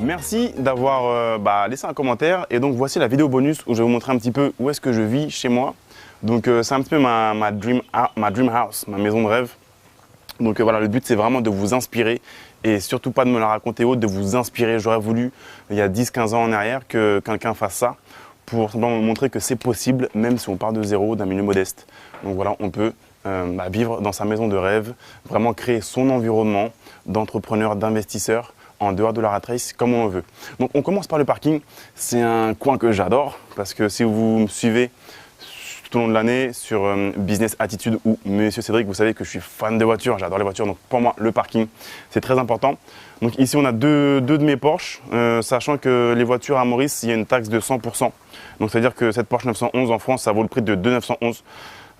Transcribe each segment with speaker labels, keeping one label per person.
Speaker 1: Merci d'avoir laissé un commentaire. Et donc voici la vidéo bonus où je vais vous montrer un petit peu où est-ce que je vis chez moi. Donc c'est un petit peu ma dream house, ma maison de rêve. Donc voilà, le but c'est vraiment de vous inspirer et surtout pas de me la raconter haute, de vous inspirer. J'aurais voulu, il y a 10-15 ans en arrière, que quelqu'un fasse ça pour simplement me montrer que c'est possible, même si on part de zéro, d'un milieu modeste. Donc voilà, on peut vivre dans sa maison de rêve, vraiment créer son environnement d'entrepreneur, d'investisseur en dehors de la rat race comme on veut. Donc on commence par le parking. C'est un coin que j'adore parce que si vous me suivez tout au long de l'année sur Business Attitude ou Monsieur Cédric, vous savez que je suis fan de voitures, j'adore les voitures, donc pour moi le parking c'est très important. Donc ici on a deux de mes Porsche, sachant que les voitures à Maurice il y a une taxe de 100%. Donc c'est à dire que cette Porsche 911 en France ça vaut le prix de 2,911.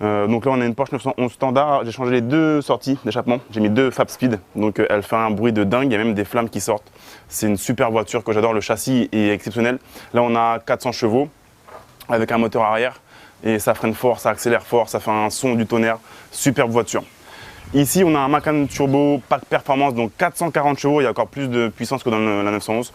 Speaker 1: Donc là on a une Porsche 911 standard, j'ai changé les deux sorties d'échappement, j'ai mis deux Fab Speed, donc elle fait un bruit de dingue, il y a même des flammes qui sortent. C'est une super voiture que j'adore, le châssis est exceptionnel. Là on a 400 chevaux avec un moteur arrière et ça freine fort, ça accélère fort, ça fait un son du tonnerre, superbe voiture. Ici on a un Macan Turbo Pack Performance, donc 440 chevaux, il y a encore plus de puissance que dans la 911.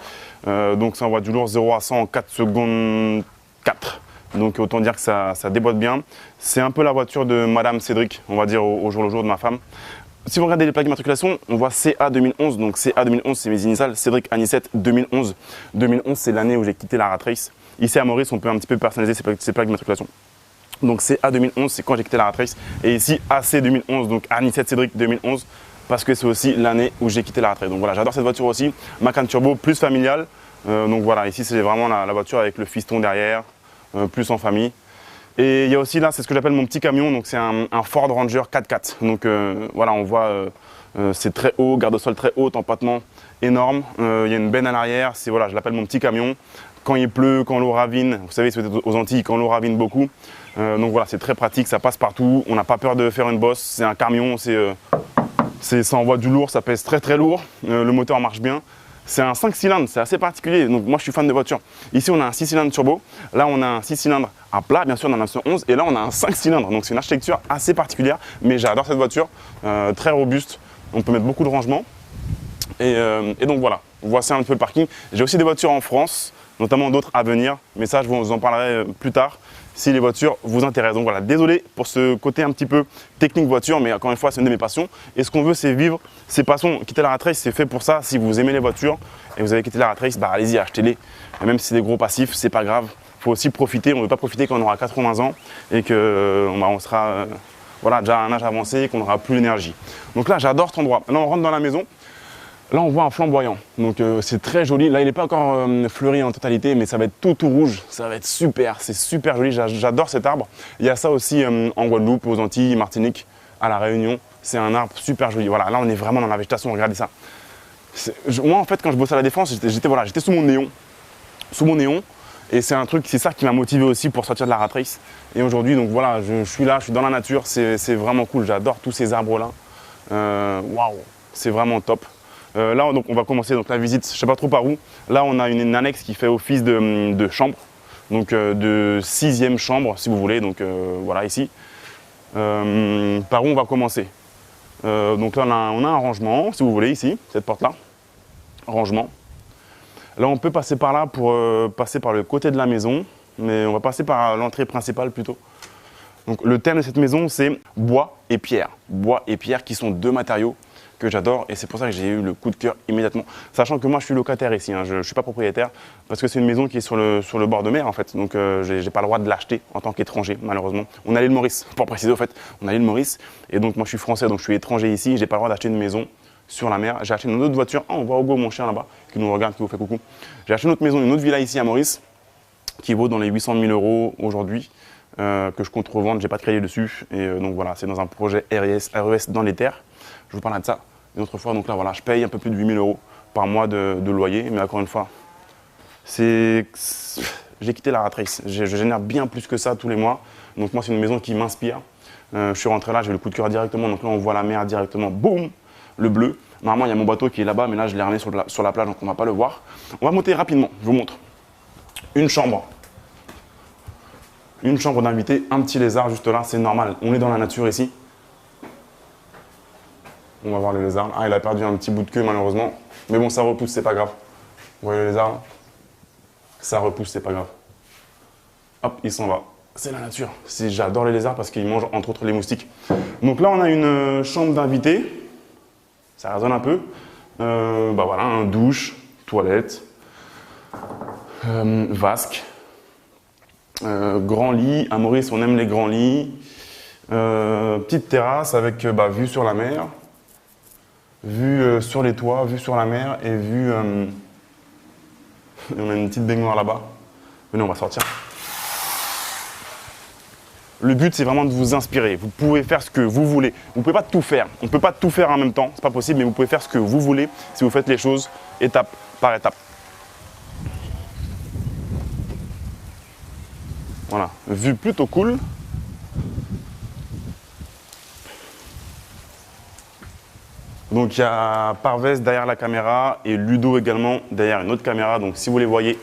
Speaker 1: Donc ça envoie du lourd 0 à 100 en 4 secondes 4. Donc autant dire que ça déboîte bien. C'est un peu la voiture de Madame Cédric, on va dire au jour le jour de ma femme. Si vous regardez les plaques d'immatriculation, on voit CA 2011. Donc CA 2011, c'est mes initiales. Cédric Anicette 2011. 2011, c'est l'année où j'ai quitté la rat race. Ici à Maurice, on peut un petit peu personnaliser ces plaques d'immatriculation. Donc CA 2011, c'est quand j'ai quitté la rat race. Et ici AC 2011, donc Anicette Cédric 2011, parce que c'est aussi l'année où j'ai quitté la rat race. Donc voilà, j'adore cette voiture aussi. Macan Turbo, plus familial. Donc voilà, ici c'est vraiment la voiture avec le fiston derrière. Plus en famille. Et il y a aussi là, c'est ce que j'appelle mon petit camion, donc c'est un Ford Ranger 4x4. Donc voilà, on voit, c'est très haut, garde-sol très haut, empattement énorme. Il y a une benne à l'arrière, voilà, je l'appelle mon petit camion. Quand il pleut, quand l'eau ravine, vous savez, c'est aux Antilles, quand l'eau ravine beaucoup. Donc voilà, c'est très pratique, ça passe partout, on n'a pas peur de faire une bosse, c'est un camion, ça envoie du lourd, ça pèse très très lourd, le moteur marche bien. C'est un 5 cylindres, c'est assez particulier, donc moi je suis fan de voiture. Ici on a un 6 cylindres turbo, là on a un 6 cylindres à plat, bien sûr dans la 911, et là on a un 5 cylindres, donc c'est une architecture assez particulière, mais j'adore cette voiture, très robuste, on peut mettre beaucoup de rangement. Et donc voilà, voici un peu le parking. J'ai aussi des voitures en France, notamment d'autres à venir, mais ça je vous en parlerai plus tard si les voitures vous intéressent. Donc voilà, désolé pour ce côté un petit peu technique voiture, mais encore une fois c'est une de mes passions. Et ce qu'on veut c'est vivre ces passions. Quitter la rat race c'est fait pour ça. Si vous aimez les voitures et vous avez quitté la rat race, bah allez-y, achetez-les. Et même si c'est des gros passifs, c'est pas grave. Il faut aussi profiter, on ne veut pas profiter quand on aura 80 ans et qu'on sera voilà, déjà à un âge avancé et qu'on n'aura plus l'énergie. Donc là j'adore cet endroit. Là on rentre dans la maison. Là, on voit un flamboyant, donc c'est très joli. Là, il n'est pas encore fleuri en totalité, mais ça va être tout rouge. Ça va être super, c'est super joli. J'adore cet arbre. Il y a ça aussi en Guadeloupe, aux Antilles, Martinique, à La Réunion. C'est un arbre super joli. Voilà, là, on est vraiment dans la végétation. Regardez ça. Moi, en fait, quand je bossais à la Défense, j'étais sous mon néon. Sous mon néon. Et c'est ça qui m'a motivé aussi pour sortir de la rat race. Et aujourd'hui, donc voilà, je suis là, je suis dans la nature. C'est vraiment cool. J'adore tous ces arbres-là. Waouh, c'est vraiment top. Là, donc, on va commencer donc, la visite, je ne sais pas trop par où. Là, on a une annexe qui fait office de chambre, donc de 6e chambre, si vous voulez. Donc voilà, ici. Par où on va commencer? Donc là, on a un rangement, si vous voulez, ici, cette porte-là. Rangement. Là, on peut passer par là pour passer par le côté de la maison, mais on va passer par l'entrée principale plutôt. Donc le thème de cette maison, c'est bois et pierre. Bois et pierre qui sont deux matériaux que j'adore et c'est pour ça que j'ai eu le coup de cœur immédiatement. Sachant que moi je suis locataire ici, hein, je ne suis pas propriétaire parce que c'est une maison qui est sur le bord de mer en fait. Donc j'ai pas le droit de l'acheter en tant qu'étranger malheureusement. On a l'île Maurice, pour préciser au fait, on a l'île Maurice et donc moi je suis français donc je suis étranger ici, j'ai pas le droit d'acheter une maison sur la mer. J'ai acheté une autre voiture, on voit Hugo mon chien là-bas qui nous regarde, qui vous fait coucou. J'ai acheté une autre maison, une autre villa ici à Maurice qui vaut dans les 800 000 € aujourd'hui. Que je compte revendre, j'ai pas de crédit dessus et donc voilà, c'est dans un projet RES dans les terres. Je vous parlerai de ça une autre fois. Donc là voilà, je paye un peu plus de 8 000 € par mois de loyer, mais encore une fois, j'ai quitté la rat race. Je génère bien plus que ça tous les mois. Donc moi c'est une maison qui m'inspire. Je suis rentré là, j'ai le coup de cœur directement. Donc là on voit la mer directement, boum, le bleu. Normalement il y a mon bateau qui est là-bas, mais là je l'ai ramené sur la plage, donc on va pas le voir. On va monter rapidement, je vous montre. Une chambre d'invité, un petit lézard juste là, c'est normal. On est dans la nature ici. On va voir le lézard. Ah, il a perdu un petit bout de queue malheureusement. Mais bon, ça repousse, c'est pas grave. Vous voyez le lézard là? Ça repousse, c'est pas grave. Hop, il s'en va. C'est la nature. J'adore les lézards parce qu'ils mangent entre autres les moustiques. Donc là, on a une chambre d'invité. Ça résonne un peu. Bah voilà, hein, douche, toilette, vasque, grand lit. À Maurice, on aime les grands lits. Petite terrasse avec vue sur la mer, vue sur les toits, vue sur la mer et vue. On a une petite baignoire là-bas. Venez, on va sortir. Le but, c'est vraiment de vous inspirer. Vous pouvez faire ce que vous voulez. Vous ne pouvez pas tout faire. On ne peut pas tout faire en même temps. C'est pas possible, mais vous pouvez faire ce que vous voulez si vous faites les choses étape par étape. Voilà, vue plutôt cool. Donc il y a Parvez derrière la caméra et Ludo également derrière une autre caméra. Donc si vous les voyez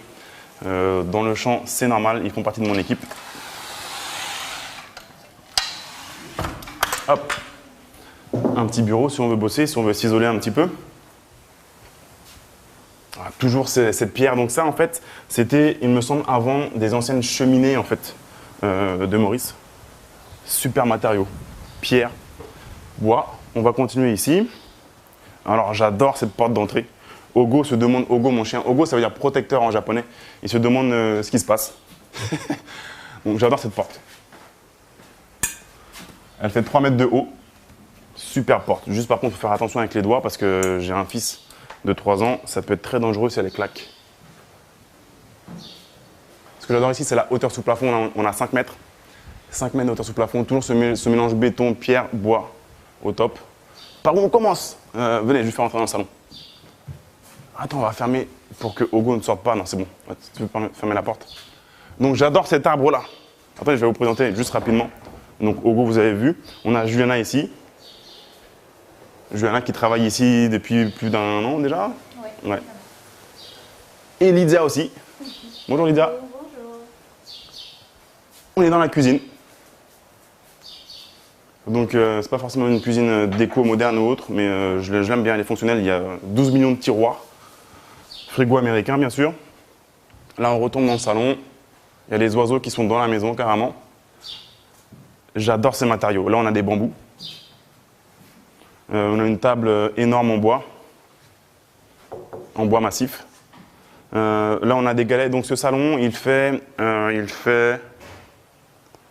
Speaker 1: dans le champ, c'est normal, ils font partie de mon équipe. Hop, un petit bureau si on veut bosser, si on veut s'isoler un petit peu. Voilà, toujours cette pierre. Donc ça en fait, c'était, il me semble, avant des anciennes cheminées en fait de Maurice. Super matériau, pierre, bois. On va continuer ici. Alors j'adore cette porte d'entrée. Ogo se demande, Ogo mon chien, Ogo ça veut dire protecteur en japonais. Il se demande ce qui se passe. Donc j'adore cette porte. Elle fait 3 mètres de haut. Super porte. Juste par contre, il faut faire attention avec les doigts parce que j'ai un fils de 3 ans. Ça peut être très dangereux si elle claque. Ce que j'adore ici, c'est la hauteur sous plafond. On a 5 mètres. 5 mètres de hauteur sous plafond. Toujours ce mélange béton, pierre, bois au top. Par où on commence? Venez, je vais faire entrer dans le salon. Attends, on va fermer pour que Ogo ne sorte pas. Non, c'est bon. Tu peux fermer la porte. Donc j'adore cet arbre-là. Après, je vais vous présenter juste rapidement. Donc Ogo, vous avez vu. On a Juliana ici. Juliana qui travaille ici depuis plus d'1 an déjà.
Speaker 2: Oui.
Speaker 1: Ouais. Et Lydia aussi. Bonjour Lydia.
Speaker 2: Bonjour.
Speaker 1: On est dans la cuisine. Donc c'est pas forcément une cuisine déco moderne ou autre, mais je l'aime bien, elle est fonctionnelle. Il y a 12 millions de tiroirs. Frigo américain bien sûr. Là on retombe dans le salon. Il y a les oiseaux qui sont dans la maison carrément. J'adore ces matériaux. Là on a des bambous. On a une table énorme en bois massif. Là on a des galets. Donc ce salon il fait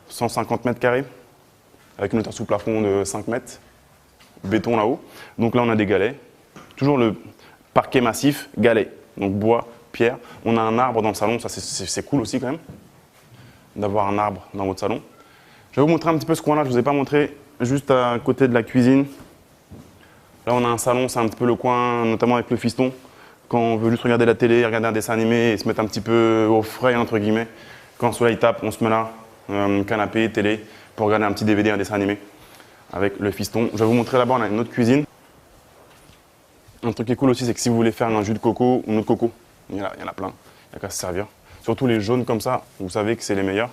Speaker 1: 150 mètres carrés. Avec une hauteur sous plafond de 5 mètres, béton là-haut. Donc là, on a des galets. Toujours le parquet massif, galets. Donc bois, pierre. On a un arbre dans le salon, ça c'est cool aussi quand même, d'avoir un arbre dans votre salon. Je vais vous montrer un petit peu ce coin-là, je ne vous ai pas montré, juste à côté de la cuisine. Là, on a un salon, c'est un petit peu le coin, notamment avec le fiston. Quand on veut juste regarder la télé, regarder un dessin animé et se mettre un petit peu au frais, entre guillemets. Quand le soleil tape, on se met là, canapé, télé, pour regarder un petit DVD, un dessin animé avec le fiston. Je vais vous montrer là-bas, on a une autre cuisine. Un truc qui est cool aussi, c'est que si vous voulez faire un jus de coco ou une autre coco, il y en a plein, il n'y a qu'à se servir. Surtout les jaunes comme ça, vous savez que c'est les meilleurs.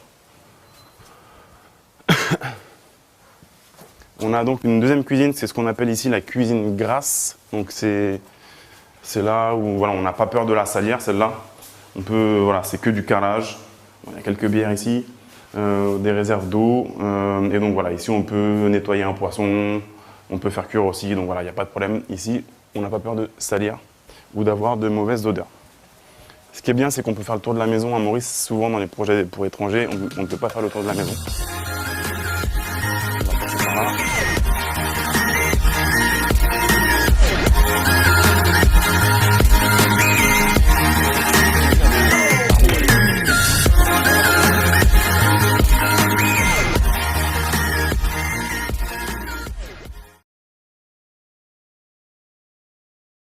Speaker 1: On a donc une deuxième cuisine, c'est ce qu'on appelle ici la cuisine grasse. Donc c'est là où voilà, on n'a pas peur de la salière, celle-là. Voilà, c'est que du carrelage. Il y a quelques bières ici. Des réserves d'eau et donc voilà, ici on peut nettoyer un poisson, on peut faire cuire aussi, donc voilà, il n'y a pas de problème. Ici, on n'a pas peur de salir ou d'avoir de mauvaises odeurs. Ce qui est bien, c'est qu'on peut faire le tour de la maison à Maurice. Souvent dans les projets pour étrangers, on ne peut pas faire le tour de la maison.